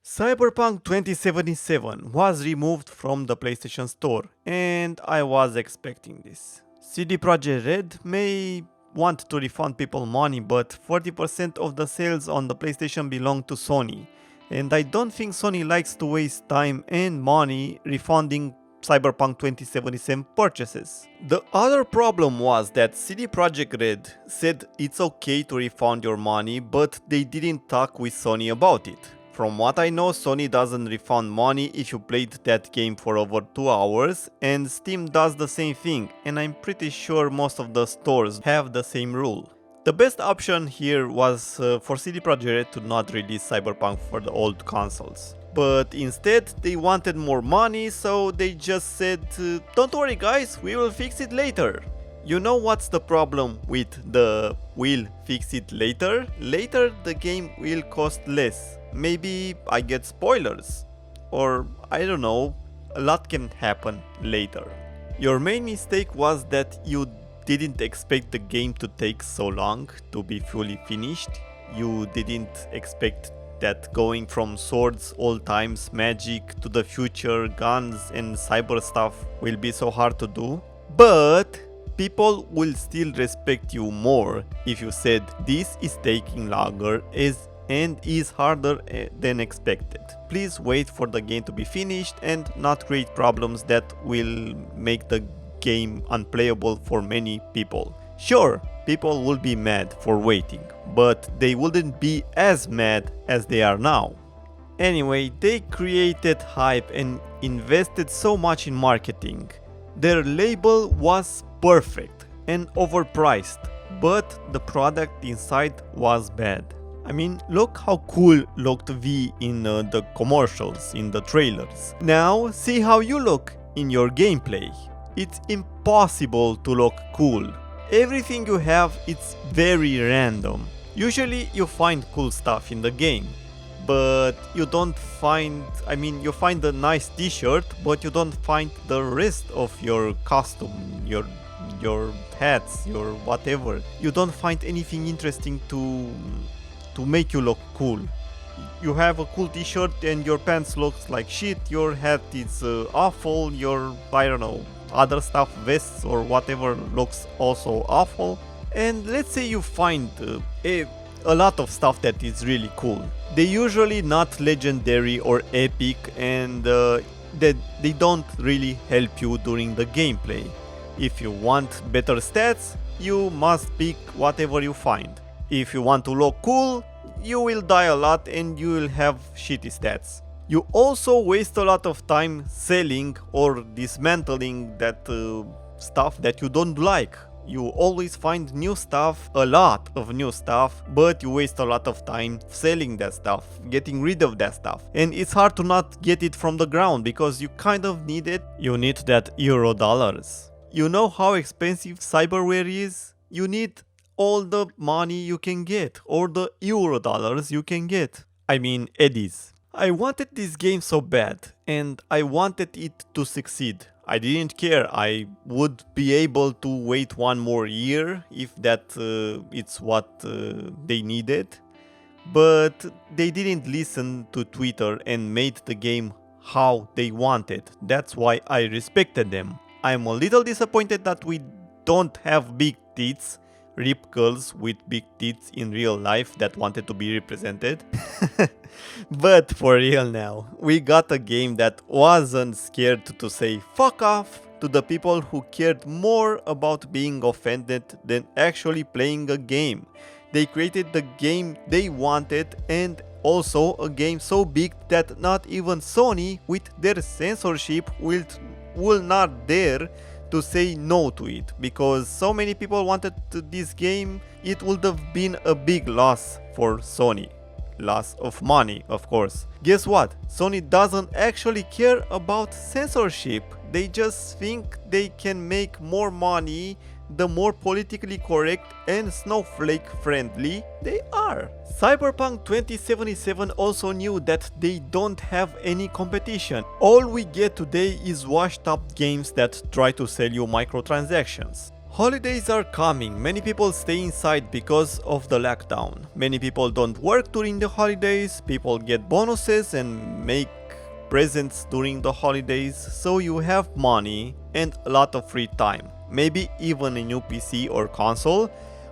Cyberpunk 2077 was removed from the PlayStation Store, and I was expecting this. CD Projekt Red may want to refund people money, but 40% of the sales on the PlayStation belong to Sony, and I don't think Sony likes to waste time and money refunding Cyberpunk 2077 purchases. The other problem was that CD Projekt Red said it's okay to refund your money, but they didn't talk with Sony about it. From what I know, Sony doesn't refund money if you played that game for over 2 hours, and Steam does the same thing, and I'm pretty sure most of the stores have the same rule. The best option here was for CD Projekt Red to not release Cyberpunk for the old consoles. But instead, they wanted more money, so they just said, don't worry guys, we will fix it later. You know what's the problem with the "we'll fix it later"? Later the game will cost less. Maybe I get spoilers. Or I don't know, a lot can happen later. Your main mistake was that you didn't expect the game to take so long to be fully finished. You didn't expect that going from swords, old times, magic to the future, guns and cyber stuff will be so hard to do. But people will still respect you more if you said this is taking longer and is harder than expected. Please wait for the game to be finished and not create problems that will make the game unplayable for many people. Sure, people will be mad for waiting, but they wouldn't be as mad as they are now. Anyway, they created hype and invested so much in marketing. Their label was perfect and overpriced, but the product inside was bad. I mean, look how cool looked V in the commercials, in the trailers. Now, see how you look in your gameplay. It's impossible to look cool. Everything you have, it's very random. Usually you find cool stuff in the game, but you don't find, you find a nice t-shirt, but you don't find the rest of your costume, your hats, your whatever. You don't find anything interesting to make you look cool. You have a cool t-shirt and your pants looks like shit, your hat is awful, your, I don't know, other stuff, vests or whatever looks also awful. And let's say you find a lot of stuff that is really cool. They're usually not legendary or epic, and that they don't really help you during the gameplay. If you want better stats, you must pick whatever you find. If you want to look cool, you will die a lot and you will have shitty stats. You also waste a lot of time selling or dismantling that stuff that you don't like. You always find new stuff, a lot of new stuff, but you waste a lot of time selling that stuff, getting rid of that stuff. And it's hard to not get it from the ground because you kind of need it. You need that euro dollars. You know how expensive cyberware is? You need all the money you can get, or the euro dollars you can get. Eddies. I wanted this game so bad, and I wanted it to succeed. I didn't care, I would be able to wait one more year if that it's what they needed. But they didn't listen to Twitter and made the game how they wanted. That's why I respected them. I'm a little disappointed that we don't have big tits, rip girls with big tits in real life that wanted to be represented. But for real now, we got a game that wasn't scared to say fuck off to the people who cared more about being offended than actually playing a game. They created the game they wanted, and also a game so big that not even Sony with their censorship will not dare to say no to it, because so many people wanted this game. It would have been a big loss for Sony. Loss of money, of course. Guess what? Sony doesn't actually care about censorship. They just think they can make more money the more politically correct and snowflake friendly they are. Cyberpunk 2077 also knew that they don't have any competition. All we get today is washed up games that try to sell you microtransactions. Holidays are coming. Many people stay inside because of the lockdown. Many people don't work during the holidays. People get bonuses and make presents during the holidays. So you have money and a lot of free time. Maybe even a new PC or console.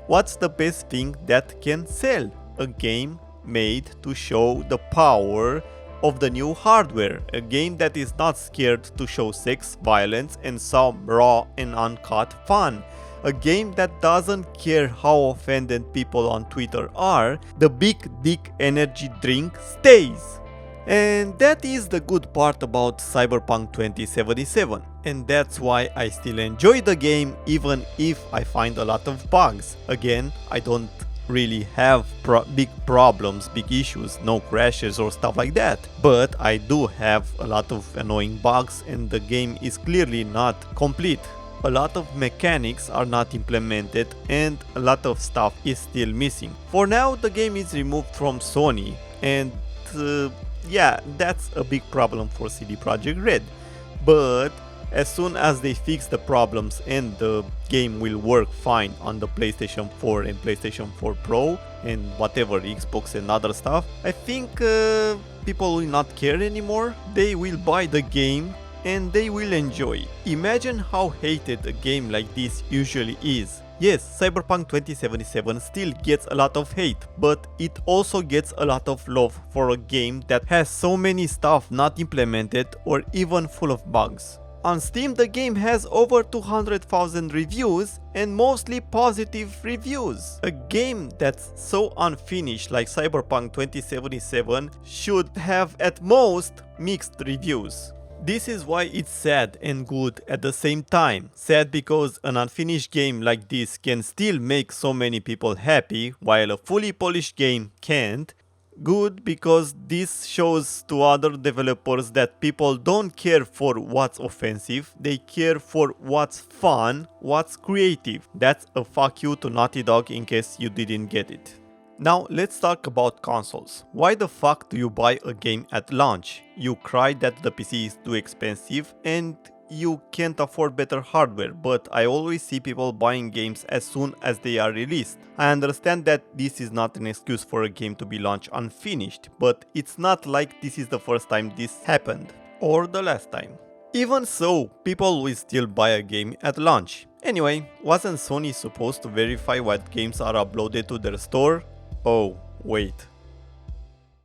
What's the best thing that can sell? A game made to show the power of the new hardware, a game that is not scared to show sex, violence, and some raw and uncut fun. A game that doesn't care how offended people on Twitter are, the big dick energy drink stays. And that is the good part about Cyberpunk 2077. And that's why I still enjoy the game even if I find a lot of bugs. Again, I don't really have big problems, big issues, no crashes or stuff like that. But I do have a lot of annoying bugs and the game is clearly not complete. A lot of mechanics are not implemented and a lot of stuff is still missing. For now, the game is removed from Sony and yeah, that's a big problem for CD Projekt Red. But as soon as they fix the problems and the game will work fine on the PlayStation 4 and PlayStation 4 Pro and whatever, Xbox and other stuff, I think people will not care anymore. They will buy the game and they will enjoy. Imagine how hated a game like this usually is. Yes, Cyberpunk 2077 still gets a lot of hate, but it also gets a lot of love for a game that has so many stuff not implemented or even full of bugs. On Steam, the game has over 200,000 reviews and mostly positive reviews. A game that's so unfinished like Cyberpunk 2077 should have at most mixed reviews. This is why it's sad and good at the same time. Sad because an unfinished game like this can still make so many people happy while a fully polished game can't. Good because this shows to other developers that people don't care for what's offensive, they care for what's fun, what's creative. That's a fuck you to Naughty Dog in case you didn't get it. Now let's talk about consoles. Why the fuck do you buy a game at launch? You cry that the PC is too expensive and you can't afford better hardware, but I always see people buying games as soon as they are released. I understand that this is not an excuse for a game to be launched unfinished, but it's not like this is the first time this happened, or the last time. Even so, people will still buy a game at launch. Anyway, wasn't Sony supposed to verify what games are uploaded to their store? Oh, wait.